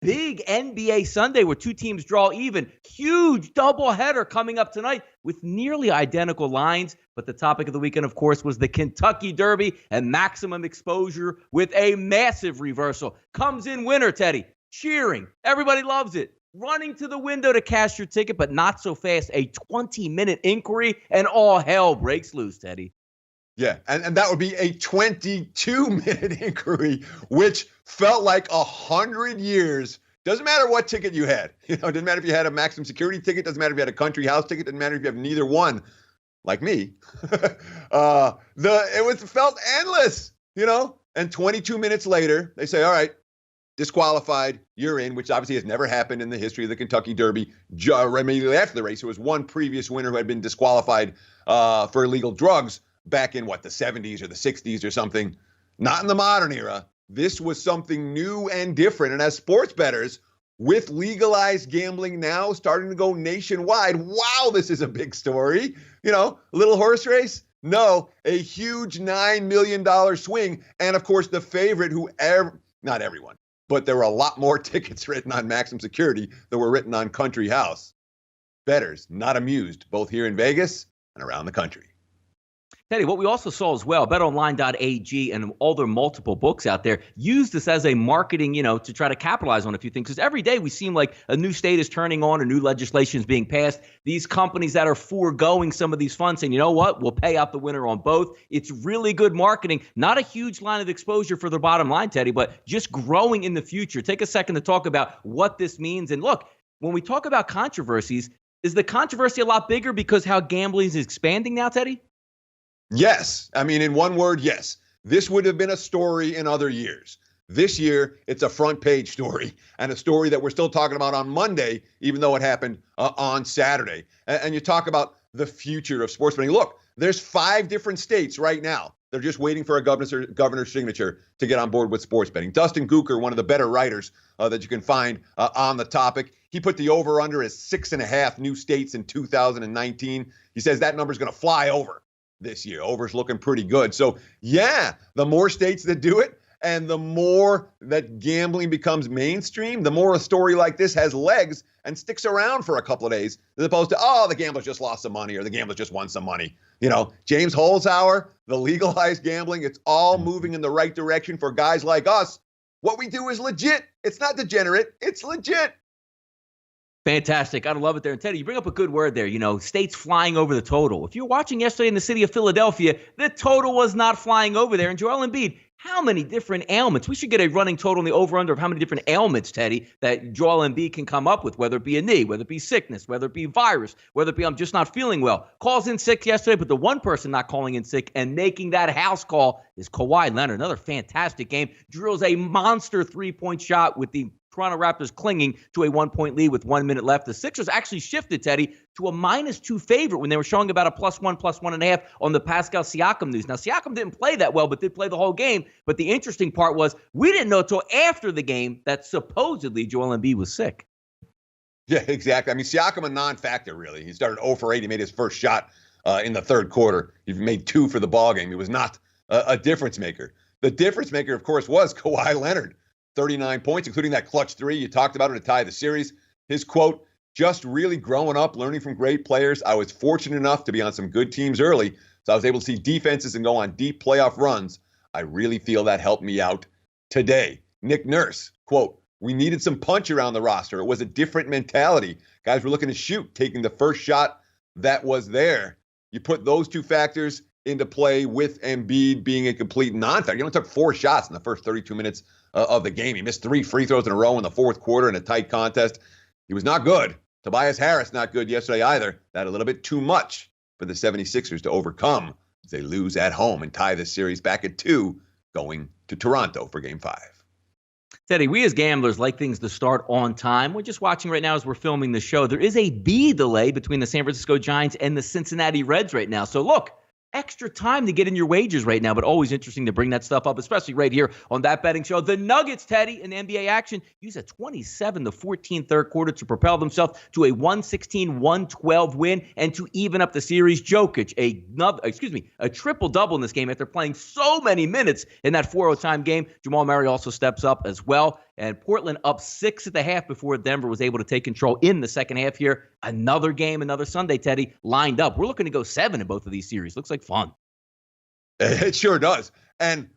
big NBA Sunday where two teams draw even. Huge doubleheader coming up tonight with nearly identical lines. But the topic of the weekend, of course, was the Kentucky Derby and maximum exposure with a massive reversal. Comes in winner, Teddy. Cheering. Everybody loves it. Running to the window to cash your ticket, but not so fast. A 20-minute inquiry, and all hell breaks loose, Teddy. Yeah, and that would be a 22-minute inquiry, which felt like 100 years. Doesn't matter what ticket you had. It doesn't matter if you had a maximum security ticket. Doesn't matter if you had a country house ticket. Doesn't matter if you have neither one, like me. It felt endless, And 22 minutes later, they say, all right, disqualified, you're in, which obviously has never happened in the history of the Kentucky Derby. Immediately after the race, there was one previous winner who had been disqualified for illegal drugs back in, the 70s or the 60s or something. Not in the modern era. This was something new and different. And as sports bettors, with legalized gambling now starting to go nationwide, wow, this is a big story. A little horse race? No, a huge $9 million swing. And, of course, the favorite not everyone, but there were a lot more tickets written on Maximum Security than were written on Country House. Bettors not amused, both here in Vegas and around the country. Teddy, what we also saw as well, betonline.ag and all their multiple books out there use this as a marketing, to try to capitalize on a few things. Because every day we seem like a new state is turning on or new legislation is being passed. These companies that are foregoing some of these funds saying, you know what, we'll pay out the winner on both. It's really good marketing. Not a huge line of exposure for their bottom line, Teddy, but just growing in the future. Take a second to talk about what this means. And look, when we talk about controversies, is the controversy a lot bigger because how gambling is expanding now, Teddy? Yes. I mean, in one word, yes. This would have been a story in other years. This year, it's a front page story and a story that we're still talking about on Monday, even though it happened on Saturday. And you talk about the future of sports betting. Look, there's 5 different states right now. They're just waiting for a governor's signature to get on board with sports betting. Dustin Gooker, one of the better writers that you can find on the topic, he put the over-under as 6.5 new states in 2019. He says that number's going to fly over this year. Over's looking pretty good. So, yeah, the more states that do it and the more that gambling becomes mainstream, the more a story like this has legs and sticks around for a couple of days, as opposed to, the gamblers just lost some money or the gamblers just won some money. James Holzhauer, the legalized gambling, it's all moving in the right direction for guys like us. What we do is legit. It's not degenerate. It's legit. Fantastic. I love it there. And Teddy, you bring up a good word there. States flying over the total. If you're watching yesterday in the city of Philadelphia, the total was not flying over there. And Joel Embiid, how many different ailments? We should get a running total in the over-under of how many different ailments, Teddy, that Joel Embiid can come up with, whether it be a knee, whether it be sickness, whether it be virus, whether it be I'm just not feeling well. Calls in sick yesterday, but the one person not calling in sick and making that house call is Kawhi Leonard. Another fantastic game. Drills a monster three-point shot with the Toronto Raptors clinging to a 1-point lead with 1 minute left. The Sixers actually shifted, Teddy, to a -2 favorite when they were showing about a +1, +1.5 on the Pascal Siakam news. Now, Siakam didn't play that well, but did play the whole game. But the interesting part was we didn't know until after the game that supposedly Joel Embiid was sick. Yeah, exactly. I mean, Siakam a non-factor, really. He started 0 for 8. He made his first shot in the third quarter. He made 2 for the ballgame. He was not a difference maker. The difference maker, of course, was Kawhi Leonard. 39 points, including that clutch 3. You talked about it to tie the series. His quote, just really growing up, learning from great players. I was fortunate enough to be on some good teams early, so I was able to see defenses and go on deep playoff runs. I really feel that helped me out today. Nick Nurse, quote, we needed some punch around the roster. It was a different mentality. Guys were looking to shoot, taking the first shot that was there. You put those 2 factors into play with Embiid being a complete non-factor. He only took 4 shots in the first 32 minutes of the game. He missed 3 free throws in a row in the fourth quarter in a tight contest. He was not good. Tobias Harris, not good yesterday either. That a little bit too much for the 76ers to overcome as they lose at home and tie this series back at 2, going to Toronto for Game 5. Teddy, we as gamblers like things to start on time. We're just watching right now as we're filming the show. There is a B delay between the San Francisco Giants and the Cincinnati Reds right now. So look, extra time to get in your wagers right now, but always interesting to bring that stuff up, especially right here on That Betting Show. The Nuggets, Teddy, in NBA action, use a 27-14 third quarter to propel themselves to a 116-112 win and to even up the series. Jokic, a triple-double in this game after playing so many minutes in that 4 overtime game. Jamal Murray also steps up as well. And Portland up 6 at the half before Denver was able to take control in the second half here. Another game, another Sunday, Teddy, lined up. We're looking to go 7 in both of these series. Looks like fun. It sure does. And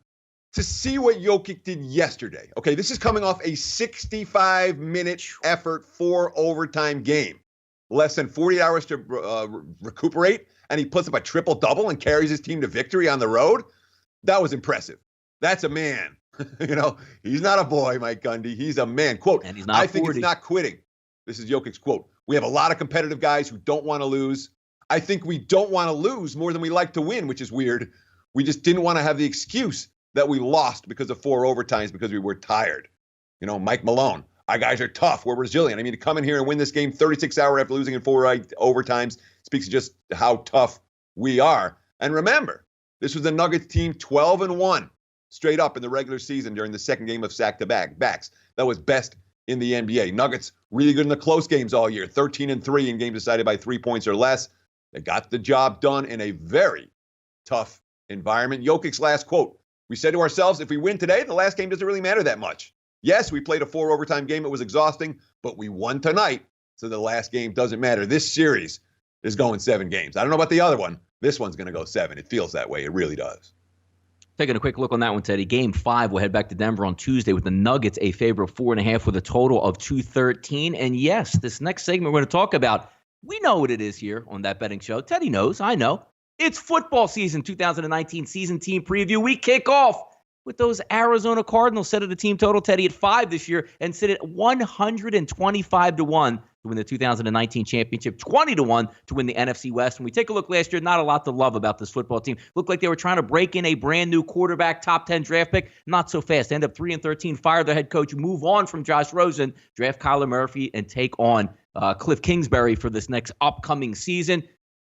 to see what Jokic did yesterday, okay, this is coming off a 65-minute effort, 4 overtime game. Less than 48 hours to recuperate, and he puts up a triple-double and carries his team to victory on the road. That was impressive. That's a man. He's not a boy, Mike Gundy. He's a man. Quote, and he's not I think 40. It's not quitting. This is Jokic's quote. We have a lot of competitive guys who don't want to lose. I think we don't want to lose more than we like to win, which is weird. We just didn't want to have the excuse that we lost because of 4 overtimes because we were tired. Mike Malone, our guys are tough. We're resilient. I mean, to come in here and win this game 36 hours after losing in 4 overtimes speaks to just how tough we are. And remember, this was the Nuggets team 12-1 straight up in the regular season during the second game of sack-to-backs. That was best in the NBA. Nuggets really good in the close games all year, 13-3 in games decided by 3 points or less. They got the job done in a very tough environment. Jokic's last quote, we said to ourselves, if we win today, the last game doesn't really matter that much. Yes, we played a 4 overtime game. It was exhausting, but we won tonight, so the last game doesn't matter. This series is going 7 games. I don't know about the other one. This one's going to go 7. It feels that way. It really does. Taking a quick look on that one, Teddy. Game 5 will head back to Denver on Tuesday with the Nuggets a favorite of 4.5 with a total of 213. And yes, this next segment we're going to talk about, we know what it is here on That Betting Show. Teddy knows. I know. It's football season, 2019 season team preview. We kick off with those Arizona Cardinals set at a team total, Teddy, at 5 this year and sit at 125-1 to win the 2019 championship, 20-1 to win the NFC West. When we take a look last year, not a lot to love about this football team. Looked like they were trying to break in a brand new quarterback, top 10 draft pick. Not so fast. End up 3-13, fire their head coach, move on from Josh Rosen, draft Kyler Murphy, and take on Cliff Kingsbury for this next upcoming season.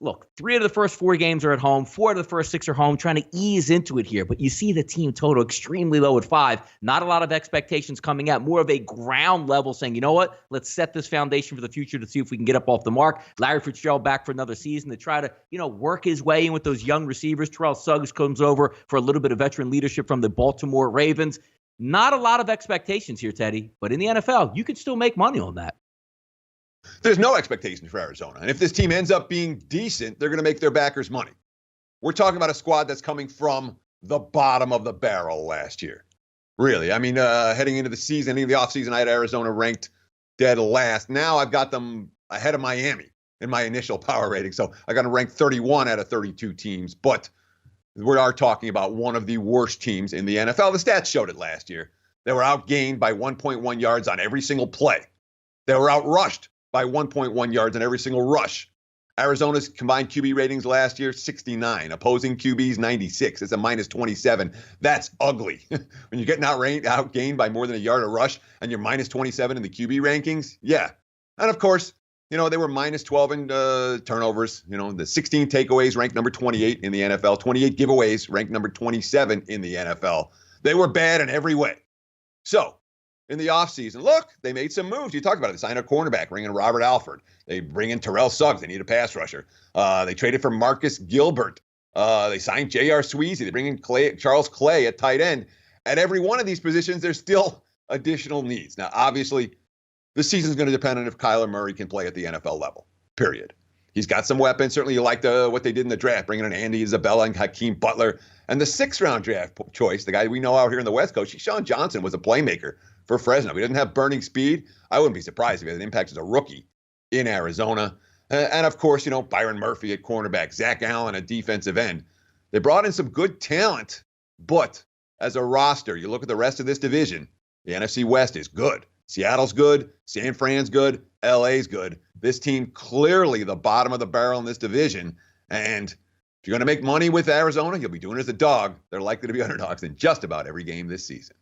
Look, 3 out of the first 4 games are at home. 4 out of the first 6 are home, trying to ease into it here. But you see the team total extremely low at 5. Not a lot of expectations coming out. More of a ground level saying, you know what? Let's set this foundation for the future to see if we can get up off the mark. Larry Fitzgerald back for another season to try to, work his way in with those young receivers. Terrell Suggs comes over for a little bit of veteran leadership from the Baltimore Ravens. Not a lot of expectations here, Teddy. But in the NFL, you could still make money on that. There's no expectation for Arizona. And if this team ends up being decent, they're going to make their backers money. We're talking about a squad that's coming from the bottom of the barrel last year. Really. I mean, heading into the season, into the offseason, I had Arizona ranked dead last. Now I've got them ahead of Miami in my initial power rating. So I got them ranked 31 out of 32 teams. But we are talking about one of the worst teams in the NFL. The stats showed it last year. They were outgained by 1.1 yards on every single play. They were outrushed by 1.1 yards on every single rush. Arizona's combined QB ratings last year, 69. Opposing QBs, 96. It's a minus 27. That's ugly. When you're getting outgained by more than a yard a rush and you're minus 27 in the QB rankings, yeah. And of course, they were minus 12 in turnovers. The 16 takeaways ranked number 28 in the NFL. 28 giveaways ranked number 27 in the NFL. They were bad in every way. So, in the offseason, look, they made some moves. You talked about it. They signed a cornerback, bring in Robert Alford. They bring in Terrell Suggs. They need a pass rusher. They traded for Marcus Gilbert. They signed J.R. Sweezy. They bring in Charles Clay at tight end. At every one of these positions, there's still additional needs. Now, obviously, the season's going to depend on if Kyler Murray can play at the NFL level, period. He's got some weapons. Certainly, you like what they did in the draft, bringing in Andy Isabella and Hakeem Butler. And the 6th-round draft choice, the guy we know out here in the West Coast, Sean Johnson, was a playmaker for Fresno. He doesn't have burning speed. I wouldn't be surprised if he had an impact as a rookie in Arizona. And of course, Byron Murphy at cornerback, Zach Allen at defensive end. They brought in some good talent, but as a roster, you look at the rest of this division, the NFC West is good. Seattle's good. San Fran's good. LA's good. This team clearly the bottom of the barrel in this division. And if you're going to make money with Arizona, you'll be doing it as a dog. They're likely to be underdogs in just about every game this season.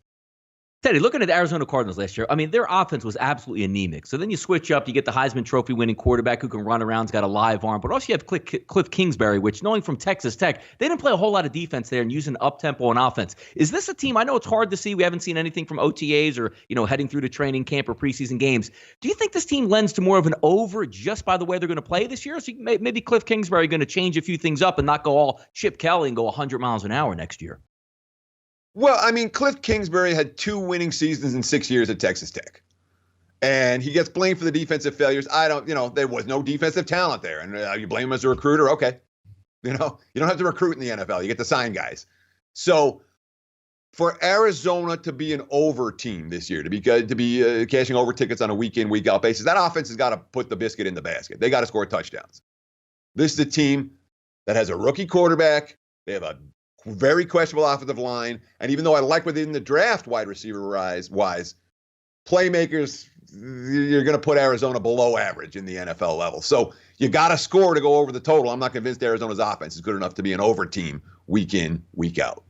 Teddy, looking at the Arizona Cardinals last year, I mean, their offense was absolutely anemic. So then you switch up, you get the Heisman Trophy winning quarterback who can run around, has got a live arm, but also you have Cliff Kingsbury, which knowing from Texas Tech, they didn't play a whole lot of defense there and using up-tempo on offense. Is this a team, I know it's hard to see, we haven't seen anything from OTAs or, heading through to training camp or preseason games. Do you think this team lends to more of an over just by the way they're going to play this year? So maybe Cliff Kingsbury going to change a few things up and not go all Chip Kelly and go 100 miles an hour next year? Well, I mean, Cliff Kingsbury had 2 winning seasons in 6 years at Texas Tech. And he gets blamed for the defensive failures. There was no defensive talent there. And you blame him as a recruiter? Okay. You don't have to recruit in the NFL. You get to sign guys. So for Arizona to be an over team this year, to be cashing over tickets on a week in, week out basis, that offense has got to put the biscuit in the basket. They got to score touchdowns. This is a team that has a rookie quarterback. They have a very questionable offensive line. And even though I like within the draft wide receiver wise, playmakers, you're going to put Arizona below average in the NFL level. So you got to score to go over the total. I'm not convinced Arizona's offense is good enough to be an over team week in, week out.